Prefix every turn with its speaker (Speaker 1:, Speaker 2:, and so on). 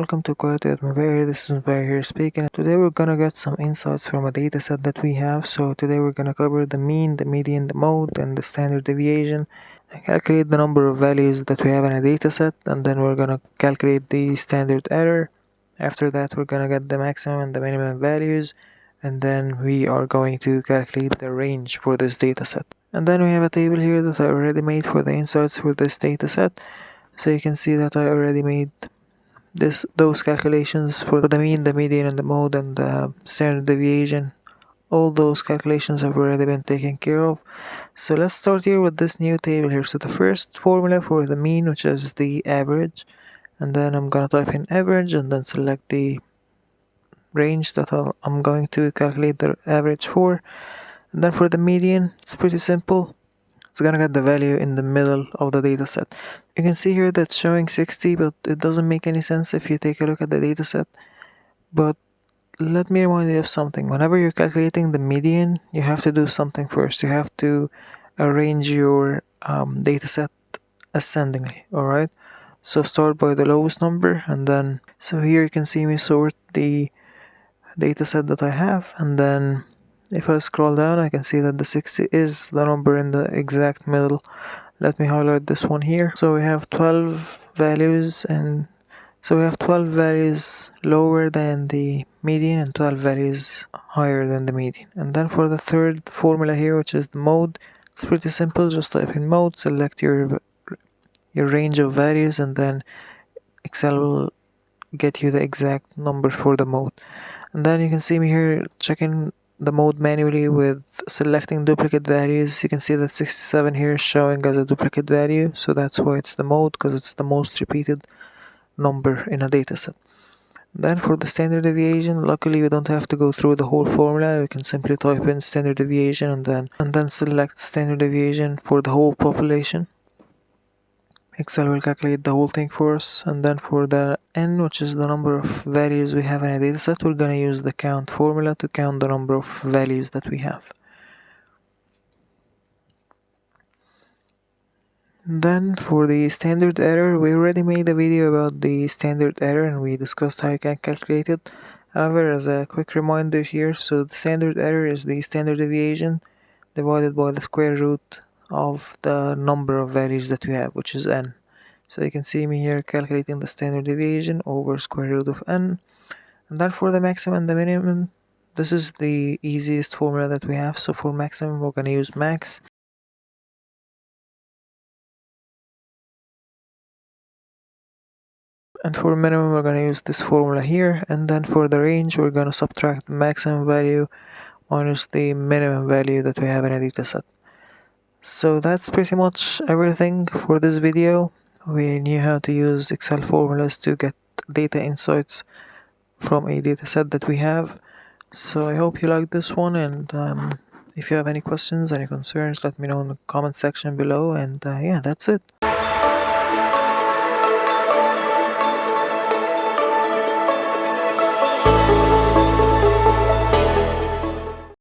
Speaker 1: welcome to Quality at Mobile. This is Mobile here speaking. Today we're gonna get some insights from a dataset that we have. So today we're gonna cover the mean, the median, the mode, and the standard deviation, and calculate the number of values that we have in a dataset, and then we're gonna calculate the standard error. After that, we're gonna get the maximum and the minimum values, and then we are going to calculate the range for this dataset. And then we have a table here that I already made for the insights for this dataset. So you can see that I already made those calculations for the mean, the median, and the mode, and the standard deviation. All those calculations have already been taken care of. So let's start here with this new table here. So the first formula for the mean, which is the average, and then I'm gonna type in average and then select the range that I'm going to calculate the average for. And then for the median, it's pretty simple. It's gonna get the value in the middle of the dataset. You can see here that's showing 60, but it doesn't make any sense if you take a look at the dataset. But let me remind you of something. Whenever you're calculating the median, you have to do something first. You have to arrange your dataset ascendingly, alright? So start by the lowest number, and then, so here you can see me sort the dataset that I have, and then if I scroll down, I can see that the 60 is the number in the exact middle. Let me highlight this one here. So we have 12 values, and so we have 12 values lower than the median and 12 values higher than the median. And then for the third formula here, which is the mode, it's pretty simple. Just type in mode, select your range of values, and then Excel will get you the exact number for the mode. And then you can see me here checking the mode manually with selecting duplicate values. You can see that 67 here is showing as a duplicate value, so that's why it's the mode, because it's the most repeated number in a dataset. Then for the standard deviation, luckily we don't have to go through the whole formula. We can simply type in standard deviation and then select standard deviation for the whole population. Excel will calculate the whole thing for us. And then for the n, which is the number of values we have in a dataset, we're gonna use the count formula to count the number of values that we have. Then for the standard error, we already made a video about the standard error and we discussed how you can calculate it. However, as a quick reminder here, so the standard error is the standard deviation divided by the square root of the number of values that we have, which is n. So you can see me here calculating the standard deviation over square root of n. And then for the maximum and the minimum, this is the easiest formula that we have. So for maximum, we're going to use max. And for minimum, we're going to use this formula here. And then for the range, we're going to subtract the maximum value minus the minimum value that we have in a dataset. So that's pretty much everything for this video. We knew how to use Excel formulas to get data insights from a dataset that we have. So I hope you liked this one, and if you have any questions, any concerns, let me know in the comment section below. And yeah, that's it.